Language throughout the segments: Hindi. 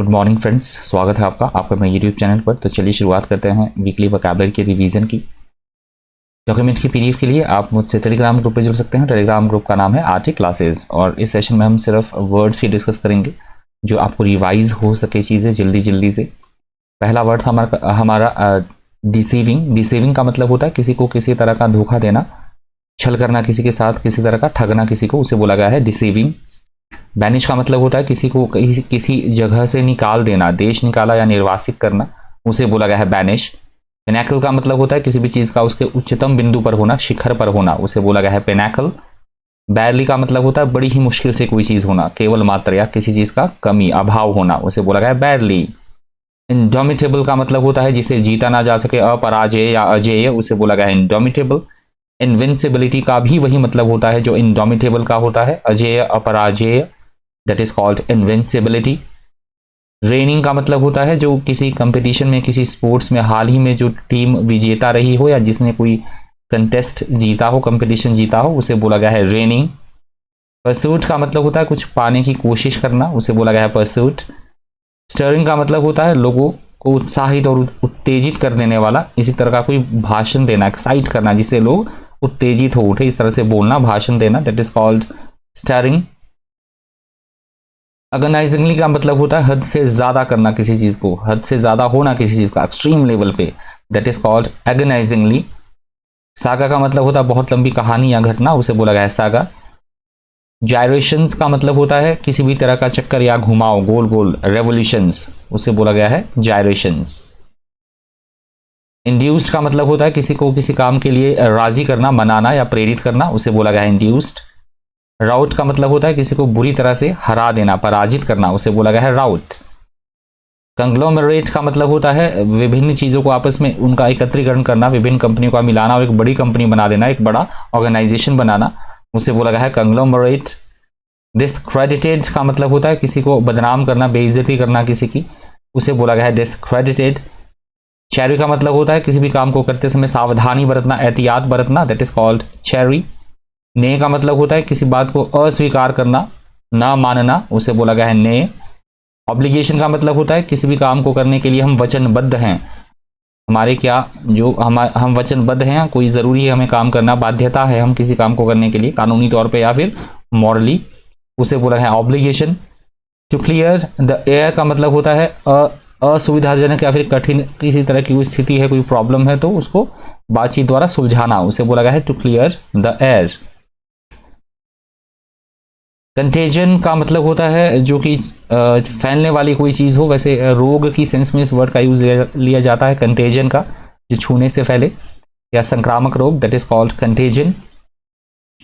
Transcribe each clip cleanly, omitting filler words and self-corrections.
गुड मॉर्निंग फ्रेंड्स, स्वागत है आपका मेरे यूट्यूब चैनल पर। तो चलिए शुरुआत करते हैं वीकली वोकैबुलरी के रिवीजन की। डॉक्यूमेंट की पीडीएफ के लिए आप मुझसे टेलीग्राम ग्रुप पे जुड़ सकते हैं। टेलीग्राम ग्रुप का नाम है आरटी क्लासेस और इस सेशन में हम सिर्फ वर्ड्स ही डिस्कस करेंगे जो आपको रिवाइज हो सके चीज़ें जल्दी से। पहला वर्ड था हमारा डिसीविंग। डिसीविंग का मतलब होता है किसी को किसी तरह का धोखा देना, छल करना किसी के साथ, किसी तरह का ठगना किसी को, उसे बोला गया है डिसीविंग। बैनिश का मतलब होता है किसी को किसी जगह से निकाल देना, देश निकाला या निर्वासित करना, उसे बोला गया है बैनिश। पिनैकल का मतलब होता है किसी भी चीज़ का उसके उच्चतम बिंदु पर होना, शिखर पर होना, उसे बोला गया है पिनैकल। बैरली का मतलब होता है बड़ी ही मुश्किल से कोई चीज़ होना, केवल मात्र या किसी चीज़ का कमी, अभाव होना, उसे बोला गया है बैरली। इंडोमिटेबल का मतलब होता है जिसे जीता ना जा सके, अपराजेय या अजेय, उसे बोला गया है इंडोमिटेबल। इनविंसिबिलिटी का भी वही मतलब होता है जो इंडोमिटेबल का होता है, अजेय अपराजेय, that is called invincibility. Reigning का मतलब होता है जो किसी कंपटीशन में, किसी स्पोर्ट्स में हाल ही में जो टीम विजेता रही हो या जिसने कोई कंटेस्ट जीता हो, कंपटीशन जीता हो, उसे बोला गया है रेनिंग। परसूट का मतलब होता है कुछ पाने की कोशिश करना, उसे बोला गया है परसूट। स्टरिंग का मतलब होता है लोगों को उत्साहित और उत्तेजित कर देने वाला, इसी तरह का कोई भाषण देना, एक्साइट करना, जिससे लोग उत्तेजित हो उठे, इस तरह से बोलना, भाषण देना, दैट इज कॉल्ड स्टरिंग। अगनाइजिंगली का मतलब होता है हद से ज्यादा करना किसी चीज को, हद से ज्यादा होना किसी चीज का, एक्सट्रीम लेवल पे, दैट इज कॉल्ड एगनाइजिंगली। सागा का मतलब होता है बहुत लंबी कहानी या घटना, उसे बोला गया है सागा। जायरेशंस का मतलब होता है किसी भी तरह का चक्कर या घुमाव, गोल गोल रेवोल्यूशंस, उसे बोला गया है जायरेशंस। इंड्यूस्ड का मतलब होता है किसी को किसी काम के लिए राजी करना, मनाना या प्रेरित करना, उसे बोला गया है इंड्यूस्ड। राउट का मतलब होता है किसी को बुरी तरह से हरा देना, पराजित करना, उसे बोला गया है राउट। कंग्लोमेरेट का मतलब होता है विभिन्न चीजों को आपस में उनका एकत्रीकरण करना, विभिन्न कंपनियों का मिलाना और एक बड़ी कंपनी बना देना, एक बड़ा ऑर्गेनाइजेशन बनाना, उसे बोला गया है कंग्लोमेरेट। डिस्क्रेडिटेड का मतलब होता है किसी को बदनाम करना, बेइज्जती करना किसी की, उसे बोला गया है डिस्क्रेडिटेड। चेरी का मतलब होता है किसी भी काम को करते समय सावधानी बरतना, एहतियात बरतना, दैट इज कॉल्ड चेरी। ने का मतलब होता है किसी बात को अस्वीकार करना, ना मानना, उसे बोला गया है ने। ऑब्लिगेशन का मतलब होता है किसी भी काम को करने के लिए हम वचनबद्ध हैं, हमारे क्या जो हम वचनबद्ध हैं, कोई ज़रूरी है हमें काम करना, बाध्यता है हम किसी काम को करने के लिए कानूनी तौर पे या फिर मॉरली, उसे बोला है obligation. To clear the air का मतलब होता है असुविधाजनक या फिर कठिन किसी तरह की कोई स्थिति है, कोई प्रॉब्लम है तो उसको बातचीत द्वारा सुलझाना, उसे बोला गया है to clear the air. Contagion का मतलब होता है जो कि फैलने वाली कोई चीज़ हो, वैसे रोग की सेंस में इस वर्ड का यूज लिया जाता है कंटेजन का, जो छूने से फैले या संक्रामक रोग, that is called contagion.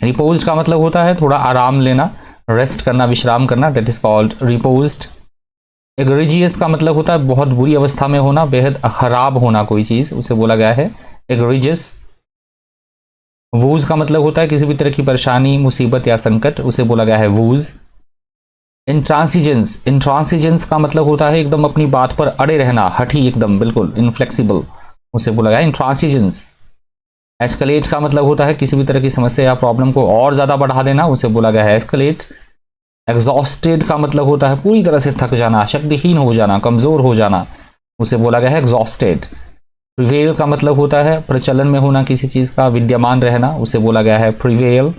Repose का मतलब होता है थोड़ा आराम लेना, रेस्ट करना, विश्राम करना, दैट इज कॉल्ड रिपोज्ड। एग्रीजियस का मतलब होता है बहुत बुरी अवस्था में होना, बेहद खराब होना कोई चीज़, उसे बोला गया है एग्रीजियस। वूज का मतलब होता है किसी भी तरह की परेशानी, मुसीबत या संकट, उसे बोला गया है वूज। इंट्रांसिजेंस, इंट्रांसिजेंस का मतलब होता है एकदम अपनी बात पर अड़े रहना, हठी एकदम बिल्कुल इनफ्लेक्सिबल, उसे बोला गया है इंट्रांसिजेंस। एस्केलेट का मतलब होता है किसी भी तरह की समस्या या प्रॉब्लम को और ज़्यादा बढ़ा देना, उसे बोला गया है एस्केलेट। एग्जॉस्टेड का मतलब होता है पूरी तरह से थक जाना, शक्तिहीन हो जाना, कमज़ोर हो जाना, उसे बोला गया है एग्जॉस्टेड। प्रिवेल का मतलब होता है प्रचलन में होना किसी चीज़ का, विद्यमान रहना, उसे बोला गया है प्रिवेल।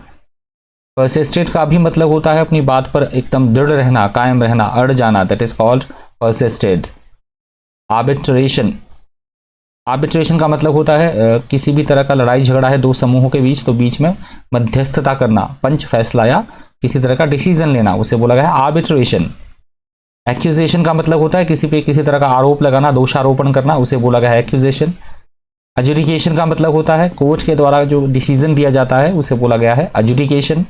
परसिस्टेड का भी मतलब होता है अपनी बात पर एकदम दृढ़ रहना, कायम रहना, अड़ जाना, that is called persisted. Arbitration, arbitration का मतलब होता है किसी भी तरह का लड़ाई झगड़ा है दो समूहों के बीच, तो बीच में मध्यस्थता करना, पंच फैसला या किसी तरह का डिसीजन लेना, उसे बोला गया है आर्बिट्रेशन। एक्यूजेशन का मतलब होता है किसी पे किसी तरह का आरोप लगाना, दोषारोपण करना, उसे बोला गया है एक्यूजेशन। एजुडिकेशन का मतलब होता है कोर्ट के द्वारा जो डिसीजन दिया जाता है, उसे बोला गया है एजुडिकेशन।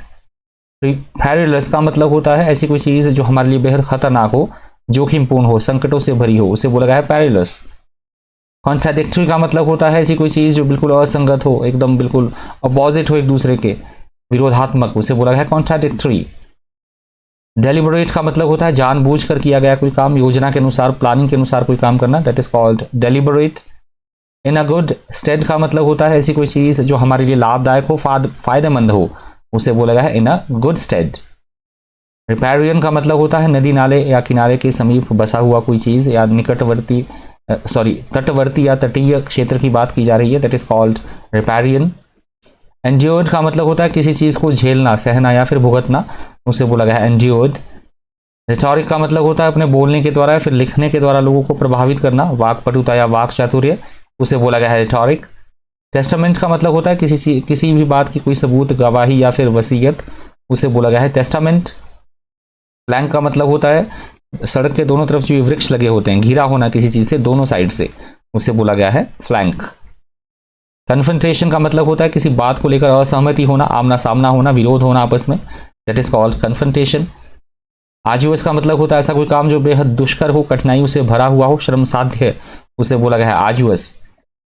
पेरिलस का मतलब होता है ऐसी कोई चीज़ जो हमारे लिए बेहद खतरनाक हो, जोखिमपूर्ण हो, संकटों से भरी हो, उसे बोला गया है पेरिलस। कॉन्ट्राडिक्टरी का मतलब होता है ऐसी कोई चीज़ जो बिल्कुल असंगत हो, एकदम बिल्कुल अपोजिट हो एक दूसरे के, विरोधात्मक, उसे बोला गया है कॉन्ट्राडिक्टरी। डेलिबरेट का मतलब होता है जानबूझकर किया गया कोई काम, योजना के अनुसार, प्लानिंग के अनुसार कोई काम करना, that is called deliberate. In a good state का मतलब होता है ऐसी कोई चीज़ जो हमारे लिए लाभदायक हो, फायदेमंद हो, उसे बोला गया है इन अ गुड स्टेट। रिपैरियन का मतलब होता है नदी नाले या किनारे के समीप बसा हुआ कोई चीज़ या निकटवर्ती तटवर्ती या तटीय क्षेत्र की बात की जा रही है, दैट इज कॉल्ड रिपैरियन। एंड्योर्ड का मतलब होता है किसी चीज़ को झेलना, सहना या फिर भुगतना, उसे बोला गया है एंड्योर्ड। रिटॉरिक का मतलब होता है अपने बोलने के द्वारा या फिर लिखने के द्वारा लोगों को प्रभावित करना, वाक्पटुता या वाक चातुर्य, उसे बोला गया है रिटॉरिक। टेस्टामेंट का मतलब होता है किसी भी बात की कोई सबूत, गवाही या फिर वसीयत, उसे बोला गया है टेस्टामेंट। फ्लैंक का मतलब होता है सड़क के दोनों तरफ जो वृक्ष लगे होते हैं, घिरा होना किसी चीज से दोनों साइड से, उसे बोला गया है फ्लैंक। कन्फ्रंटेशन का मतलब होता है किसी बात को लेकर असहमति होना, आमना सामना होना, विरोध होना आपस में, दैट इज कॉल्ड कन्फ्रंटेशन। आजीवस का मतलब होता है ऐसा कोई काम जो बेहद दुष्कर हो, कठिनाइयों से भरा हुआ हो, श्रम साध्य है, उसे बोला गया है आजीवस।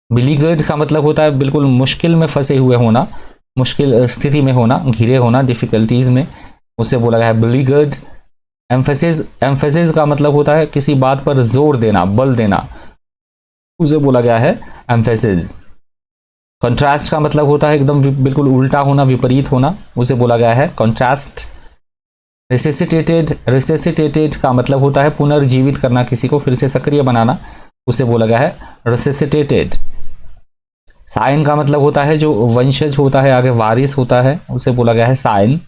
बिलीगर्ड का मतलब होता है बिल्कुल मुश्किल में फंसे हुए होना, मुश्किल स्थिति में होना, घिरे होना, डिफिकल्टीज में, उसे बोला गया है बिलीगर्ड। एम्फेसिस का मतलब होता है किसी बात पर जोर देना, बल देना, उसे बोला गया है एम्फेसिस। कंट्रास्ट का मतलब होता है एकदम बिल्कुल उल्टा होना, विपरीत होना, उसे बोला गया है कंट्रास्ट। रिसेसिटेटेड का मतलब होता है पुनर्जीवित करना, किसी को फिर से सक्रिय बनाना, उसे बोला गया है रिसेसिटेटेड। साइन का मतलब होता है जो वंशज होता है, आगे वारिस होता है, उसे बोला गया है साइन।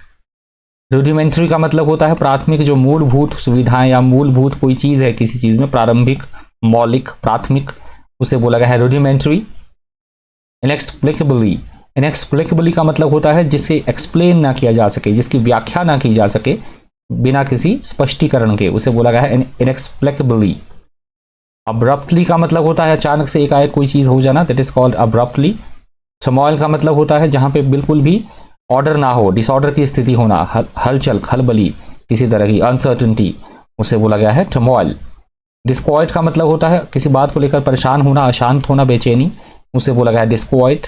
रूडिमेंट्री का मतलब होता है प्राथमिक, जो मूलभूत सुविधाएं या मूलभूत कोई चीज है किसी चीज में, प्रारंभिक, मौलिक, प्राथमिक, उसे बोला गया है रूडिमेंट्री। इनएक्सप्लिकेबली का मतलब होता है जिसे एक्सप्लेन ना किया जा सके, जिसकी व्याख्या ना की जा सके बिना किसी स्पष्टीकरण के, उसे बोला गया है इनएक्सप्लिकेबली। अब्रप्टली का मतलब होता है अचानक से एकाएक कोई चीज हो जाना, that is called abruptly. Turmoil का मतलब होता है जहां पे बिल्कुल भी ऑर्डर ना हो, डिसऑर्डर की स्थिति होना, हलचल, खलबली, किसी तरह की अनसर्टेनिटी, उसे बोला गया है टर्मोइल। डिस्क्वाइट का मतलब होता है किसी बात को लेकर परेशान होना, अशांत होना, बेचैनी, उसे बोला गया है डिस्क्वाइट।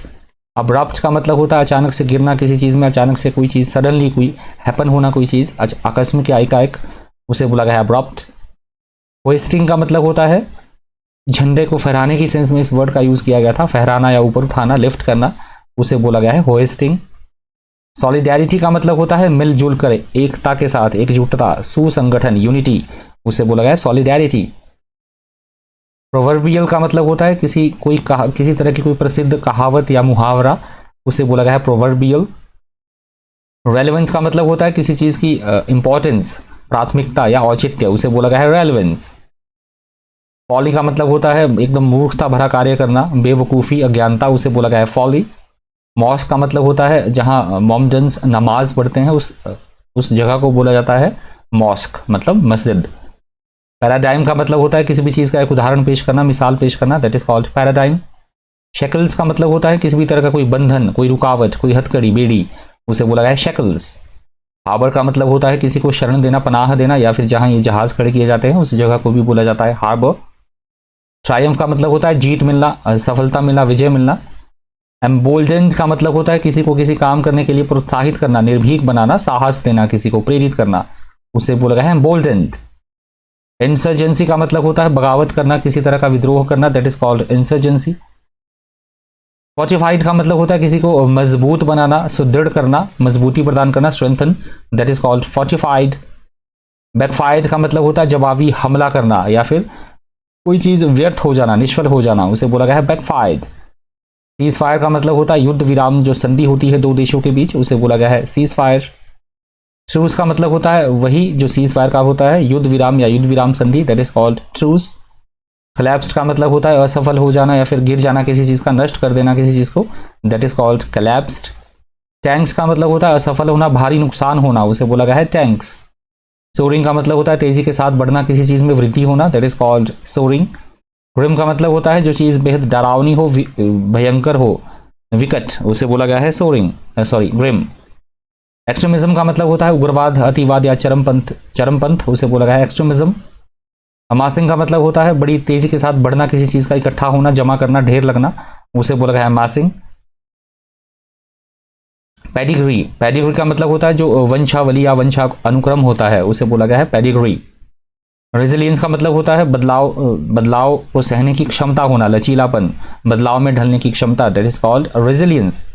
अब्रप्ट का मतलब होता है अचानक से गिरना किसी चीज में, अचानक से कोई चीज, सडनली कोई हैपन होना, कोई चीज आकस्मिक या एकाएक, उसे बोला गया है अब्रप्ट। होइस्टिंग का मतलब होता है झंडे को फहराने की सेंस में इस वर्ड का यूज किया गया था, फहराना या ऊपर उठाना, लिफ्ट करना, उसे बोला गया है होइस्टिंग। सॉलिडैरिटी का मतलब होता है मिलजुल कर, एकता के साथ, एकजुटता, सुसंगठन, यूनिटी, उसे बोला गया है सॉलिडैरिटी। प्रोवर्बियल का मतलब होता है किसी तरह की कोई प्रसिद्ध कहावत या मुहावरा, उसे बोला गया है प्रोवर्बियल। रेलेवेंस का मतलब होता है किसी चीज की इंपॉर्टेंस, प्राथमिकता या औचित्य, उसे बोला गया है रेलेवेंस। फॉली का मतलब होता है एकदम मूर्खता भरा कार्य करना, बेवकूफ़ी, अज्ञानता, उसे बोला गया है फॉली। मॉस्क का मतलब होता है जहां मोमडन्स नमाज पढ़ते हैं, उस जगह को बोला जाता है मॉस्क, मतलब मस्जिद। पैराडाइम का मतलब होता है किसी भी चीज़ का एक उदाहरण पेश करना, मिसाल पेश करना, that is called paradigm. Shackles का मतलब होता है किसी भी तरह का कोई बंधन, कोई रुकावट, कोई हथकड़ी, बेड़ी, उसे बोला गया है शेकल्स। हार्बर का मतलब होता है किसी को शरण देना, पनाह देना, या फिर जहां ये जहाज खड़े किए जाते हैं उस जगह को भी बोला जाता है हार्बर। ट्रायम्फ का मतलब होता है जीत मिलना, सफलता मिलना, विजय मिलना। एम्बोल्डेंड का मतलब होता है किसी को किसी काम करने के लिए प्रोत्साहित करना, निर्भीक बनाना, साहस देना, किसी को प्रेरित करना, उसे बोला गया है एम्बोल्डेंड। इंसर्जेंसी का मतलब होता है बगावत करना, किसी तरह का विद्रोह करना, that is called insurgency. Fortified का मतलब होता है किसी को मजबूत बनाना, सुदृढ़ करना, मजबूती प्रदान करना, strengthen, that is called fortified. Backfired का मतलब होता है जवाबी हमला करना या फिर कोई चीज व्यर्थ हो जाना, निष्फल हो जाना, उसे बोला गया है बैकफायर्ड। सीज फायर का मतलब होता है युद्ध विराम, जो संधि होती है दो देशों के बीच, उसे बोला गया है सीज फायर। ट्रूस का मतलब होता है वही जो सीज फायर का होता है, युद्ध विराम या युद्ध विराम संधि, that is called truce. Collapsed का मतलब होता है असफल हो जाना या फिर गिर जाना किसी चीज का, नष्ट कर देना किसी चीज को, that is called collapsed. Tanks का मतलब होता है असफल होना, भारी नुकसान होना, उसे बोला गया है टैंक्स। सोरिंग का मतलब होता है तेजी के साथ बढ़ना, किसी चीज में वृद्धि होना, that is called soaring. Grim का मतलब होता है जो चीज बेहद डरावनी हो, भयंकर हो, विकट, उसे बोला गया है सोरिंग, सॉरी ग्रिम। एक्सट्रीमिज्म का मतलब होता है उग्रवाद, अतिवाद या चरमपंथ, उसे बोला गया है एक्सट्रीमिज्म। अमासिंग का मतलब होता है बड़ी तेजी के साथ बढ़ना, किसी चीज का इकट्ठा होना, जमा करना, ढेर लगना, उसे बोला गया है अमासिंग। पेडिग्री का मतलब होता है जो वंशावली या वंशा अनुक्रम होता है, उसे बोला गया है पेडिग्री। रेजिलियंस का मतलब होता है बदलाव को सहने की क्षमता होना, लचीलापन, बदलाव में ढलने की क्षमता, that is called resilience.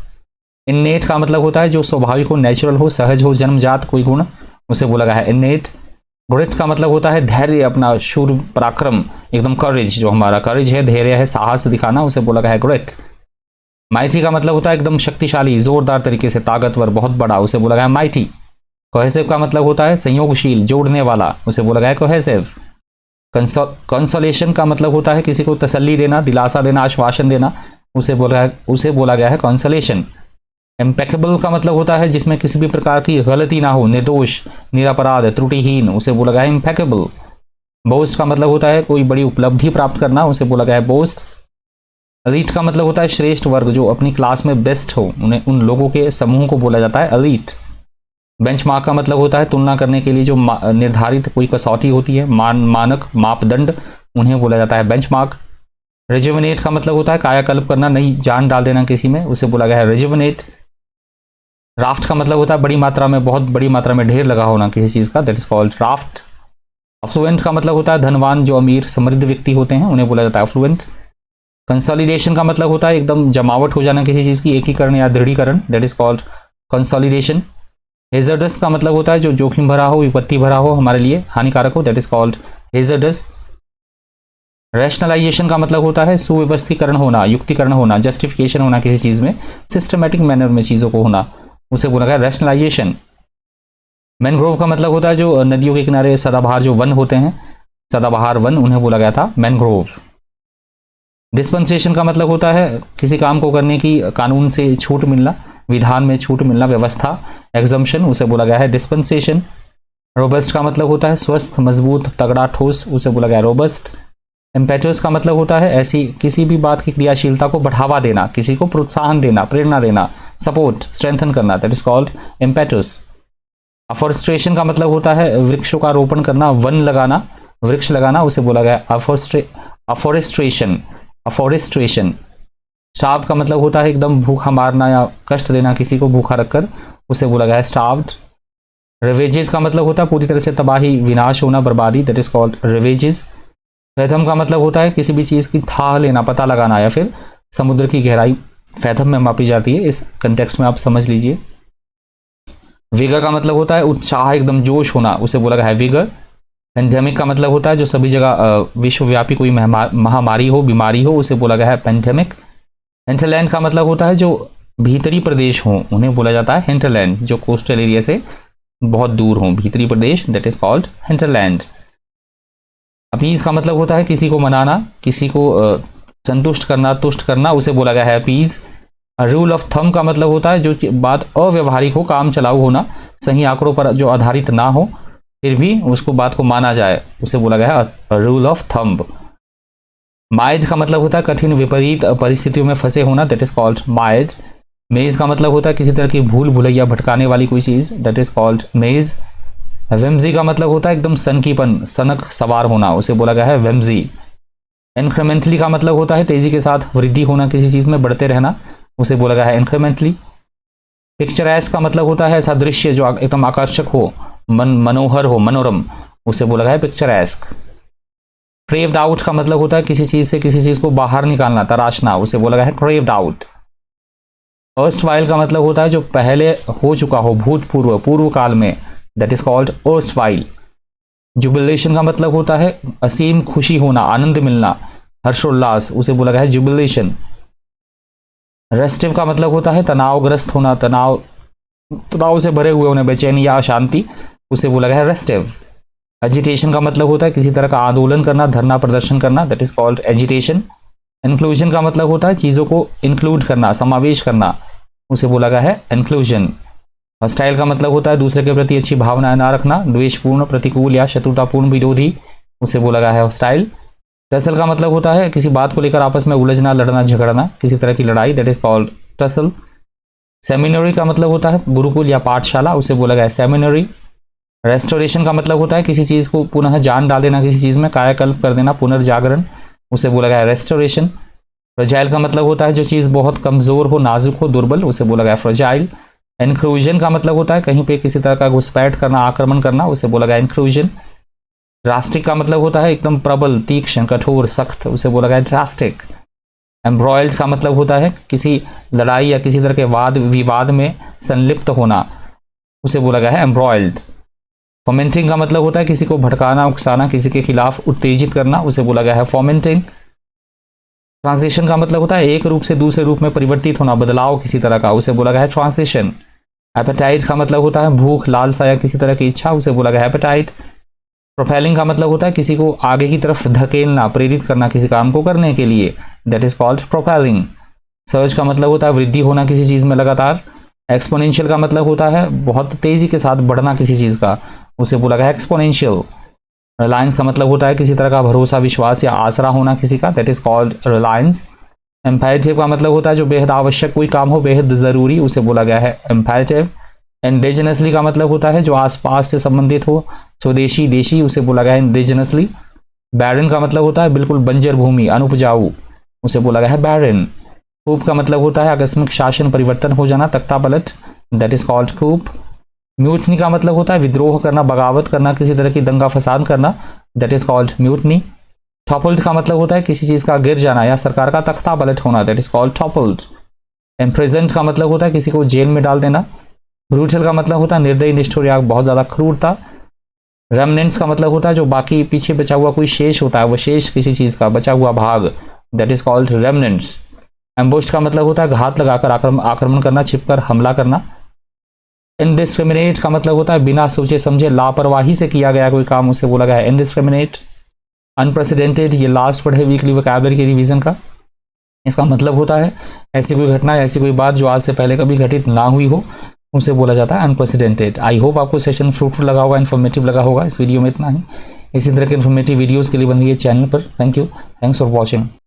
Innate का मतलब होता है जो स्वाभाविक हो, नेचुरल हो, सहज हो, जन्मजात कोई गुण, उसे बोला गया है इनेट। ग्रिट का मतलब होता है धैर्य, अपना शूर पराक्रम, एकदम करेज, जो हमारा करेज है, धैर्य है, साहस दिखाना, उसे बोला गया है ग्रिट। माइटी का मतलब होता है एकदम शक्तिशाली, जोरदार तरीके से, ताकतवर, बहुत बड़ा, उसे बोला गया है माइटी। कोहेसिव का मतलब होता है संयोगशील, जोड़ने वाला, उसे बोला गया है कोहेसिव। कंसोलेशन का मतलब होता है किसी को तसल्ली देना, दिलासा देना, आश्वासन देना, उसे बोला गया है कंसोलेशन। इम्पेकेबल का मतलब होता है जिसमें किसी भी प्रकार की गलती ना हो, निर्दोष, निरपराध, त्रुटिहीन, उसे बोला गया है इम्पेकेबल। बोस्ट का मतलब होता है कोई बड़ी उपलब्धि प्राप्त करना, उसे बोला गया है बोस्ट। एलीट का मतलब होता है श्रेष्ठ वर्ग, जो अपनी क्लास में बेस्ट हो, उन्हें, उन लोगों के समूह को बोला जाता है एलीट। बेंचमार्क का मतलब होता है तुलना करने के लिए जो निर्धारित कोई कसौटी होती है, मानक, मापदंड, उन्हें बोला जाता है बेंचमार्क। रिजुविनेट का मतलब होता है कायाकल्प करना, नई जान डाल देना किसी में, उसे बोला गया है रिजुविनेट। राफ्ट का मतलब होता है बड़ी मात्रा में, बहुत बड़ी मात्रा में ढेर लगा होना किसी चीज का, that is called raft. Affluent का मतलब होता है धनवान, जो अमीर समृद्ध व्यक्ति होते हैं, उन्हें बोला जाता है अफ्लुएंट। कंसोलिडेशन का मतलब होता है एकदम जमावट हो जाना किसी चीज की, एकीकरण या दृढ़ीकरण, that is called consolidation. Hazardous का मतलब होता है जो जोखिम भरा हो, विपत्ति भरा हो, हमारे लिए हानिकारक हो, that is called hazardous. Rationalisation का मतलब होता है सुव्यवस्थीकरण होना, युक्तिकरण होना, जस्टिफिकेशन होना किसी चीज में, सिस्टमैटिक मैनर में चीजों को होना, उसे बोला गया रैशनलाइजेशन। मैनग्रोव का मतलब होता है जो नदियों के किनारे सदाबहार जो वन होते हैं, सदाबहार वन, उन्हें बोला गया था मैनग्रोव। डिस्पेंसेशन का मतलब होता है किसी काम को करने की कानून से छूट मिलना, विधान में छूट मिलना, व्यवस्था, एग्जम्पशन, उसे बोला गया है डिस्पेंसेशन। रोबस्ट का मतलब होता है स्वस्थ, मजबूत, तगड़ा, ठोस, उसे बोला गया है रोबस्ट। इम्पेटस का मतलब होता है ऐसी किसी भी बात की क्रियाशीलता को बढ़ावा देना, किसी को प्रोत्साहन देना, प्रेरणा देना, सपोर्ट, स्ट्रेंथन करना, दैट इज कॉल्ड इम्पेटस। अफॉरेस्ट्रेशन का मतलब होता है वृक्षों का रोपण करना, वन लगाना, वृक्ष लगाना, उसे बोला गया अफॉरेस्ट्रेशन। अफॉरेस्ट्रेशन। स्टार्व का मतलब होता है एकदम भूखा मारना या कष्ट देना किसी को भूखा रखकर, उसे बोला गया है स्टार्व्ड। रिवेजेस का मतलब होता है पूरी तरह से तबाही, विनाश होना, बर्बादी, दैट इज कॉल्ड रिवेजेस। फैथम का मतलब होता है किसी भी चीज की था लेना, पता लगाना, या फिर समुद्र की गहराई फैथम में मापी जाती है, इस कंटेक्स्ट में आप समझ लीजिए। विगर का मतलब होता है उत्साह, एकदम जोश होना, उसे बोला गया है विगर। पेंडेमिक का मतलब होता है जो सभी जगह विश्वव्यापी कोई महामारी हो, बीमारी हो, उसे बोला गया है पेंडेमिक। हिंटरलैंड का मतलब होता है जो भीतरी प्रदेश हो, उन्हें बोला जाता है हिंटरलैंड, जो कोस्टल एरिया से बहुत दूर हो, भीतरी प्रदेश, that is called hinterland. Appease का मतलब होता है किसी को मनाना, किसी को संतुष्ट करना, तुष्ट करना, उसे बोला गया है अपीज। रूल ऑफ थंब का मतलब होता है जो बात अव्यवहारिक हो, काम चलाऊ होना, सही आंकड़ों पर जो आधारित ना हो, फिर भी उसको बात को माना जाए, उसे बोला गया है रूल ऑफ थंब। माइड का मतलब होता है कठिन, विपरीत परिस्थितियों में फंसे होना, दैट इज कॉल्ड माइड। मेज का मतलब होता है किसी तरह की भूल भुलैया, भटकाने वाली कोई चीज, दैट इज कॉल्ड मेज। विम्जी का मतलब होता है एकदम सनकीपन, सनक सवार होना, उसे बोला गया है विम्जी। इंक्रीमेंटली का मतलब होता है तेजी के साथ वृद्धि होना, किसी चीज में बढ़ते रहना, उसे बोला गया है इंक्रीमेंटली। पिक्चरैस्क का मतलब होता है ऐसा दृश्य जो एकदम आकर्षक हो, मनोहर हो, मनोरम, उसे बोला गया है पिक्चरैस्क। क्रेव्ड आउट का मतलब होता है किसी चीज से किसी चीज को बाहर निकालना, तराशना, उसे बोला गया है क्रेव्ड आउट। अर्स्टवाइल का मतलब होता है जो पहले हो चुका हो, भूतपूर्व, पूर्व काल में, that is called erstwhile. Jubilation का मतलब होता है असीम खुशी होना, आनंद मिलना, हर्षोल्लास, उसे बोला गया है जुबिलेशन। रेस्टिव का मतलब होता है तनावग्रस्त होना, तनाव से भरे हुए होने, बेचैनी या अशांति, उसे बोला गया है रेस्टिव। एजिटेशन का मतलब होता है किसी तरह का आंदोलन करना, धरना प्रदर्शन करना, that is called agitation. Inclusion का मतलब होता है चीजों को इंक्लूड करना, समावेश करना, उसे बोला गया है इंक्लूजन। हॉस्टाइल का मतलब होता है दूसरे के प्रति अच्छी भावनाएं ना रखना, द्वेषपूर्ण, प्रतिकूल या शत्रुतापूर्ण, विरोधी, उसे बोला गया है हॉस्टाइल। टसल का मतलब होता है किसी बात को लेकर आपस में उलझना, लड़ना, झगड़ना, किसी तरह की लड़ाई, that is called tussle. Seminary का मतलब होता है गुरुकुल या पाठशाला, उसे बोला गया है सेमिनरी। रेस्टोरेशन का मतलब होता है किसी चीज को पुनः जान डाल देना, किसी चीज में कायाकल्प कर देना, पुनर्जागरण, उसे बोला गया है रेस्टोरेशन। फ्रजाइल का मतलब होता है जो चीज बहुत कमजोर हो, नाजुक हो, दुर्बल, उसे बोला गया फ्रजाइल। इंक्लूजन का मतलब होता है कहीं पे किसी तरह का घुसपैठ करना, आक्रमण करना, उसे बोला गया इंक्लूजन। ड्रास्टिक का मतलब होता है एकदम प्रबल, तीक्ष्ण, कठोर, सख्त, उसे बोला गया ड्रास्टिक। एम्ब्रॉयल्ड का मतलब होता है किसी लड़ाई या किसी तरह के वाद विवाद में संलिप्त होना, उसे बोला गया है एम्ब्रॉयल्ड। फॉमेंटिंग का मतलब होता है किसी को भड़काना, उकसाना, किसी के खिलाफ उत्तेजित करना, उसे बोला गया है फॉमेंटिंग। ट्रांजिशन का मतलब होता है एक रूप से दूसरे रूप में परिवर्तित होना, बदलाव किसी तरह का, उसे बोला गया है ट्रांजिशन। एपेटाइट का मतलब होता है भूख, लालसा या किसी तरह की इच्छा, उसे बोला गया है एपेटाइट। प्रोपेलिंग का मतलब होता है किसी को आगे की तरफ धकेलना, प्रेरित करना किसी काम को करने के लिए, that is called propelling. Surge का मतलब होता है वृद्धि होना किसी चीज में लगातार। एक्सपोनेंशियल का मतलब होता है बहुत तेजी के साथ बढ़ना किसी चीज का, उसे बोला गया है एक्सपोनेंशियल। रिलायंस का मतलब होता है किसी तरह का भरोसा, विश्वास या आसरा होना किसी का, that is called Reliance. Imperative का मतलब होता है जो बेहद आवश्यक कोई काम हो, बेहद जरूरी, उसे बोला गया है इम्पेरेटिव। इंडिजिनसली का मतलब होता है जो आसपास से संबंधित हो, स्वदेशी, देशी, उसे बोला गया है इंडिजिनसली। बैरन का मतलब होता है बिल्कुल बंजर भूमि, अनुपजाऊ, उसे बोला गया है बैरन। कूप का मतलब होता है आकस्मिक शासन परिवर्तन हो जाना, तख्ता पलट, that is called coup. Mutiny का मतलब होता है विद्रोह करना, बगावत करना, किसी तरह की दंगा फसाद करना, that is called mutiny. Toppled का मतलब होता है किसी चीज का गिर जाना या सरकार का तख्ता पलट होना, that is called toppled. Imprisoned का मतलब होता है किसी को जेल में डाल देना। ब्रूटल का मतलब होता है निर्दयी, निष्ठुर या बहुत ज्यादा क्रूरता। रेमनेंट्स का मतलब होता है जो बाकी पीछे बचा हुआ कोई शेष होता है, वो शेष किसी चीज का बचा हुआ भाग, दैट इज कॉल्ड रेमनेंट्स। एम्बुश्ड का मतलब होता है घात लगाकर आक्रमण करना, छिपकर हमला करना। इनडिस्क्रिमिनेट का मतलब होता है बिना सोचे समझे लापरवाही से किया गया कोई काम, उसे बोला गया है इनडिस्क्रिमिनेट। अनप्रेसिडेंटेड, ये लास्ट वर्ड है वीकली वोकैबुलरी के रिवीजन का। इसका मतलब होता है ऐसी कोई घटना, ऐसी कोई बात जो आज से पहले कभी घटित ना हुई हो, उसे बोला जाता है अनप्रेसिडेंटेड। आई होप आपको सेशन फ्रूटफुल लगा होगा, इन्फॉर्मेटिव लगा होगा। इस वीडियो में इतना ही। इसी तरह के इन्फॉर्मेटिव वीडियोस के लिए बन रही है चैनल पर। Thank you, thanks for watching.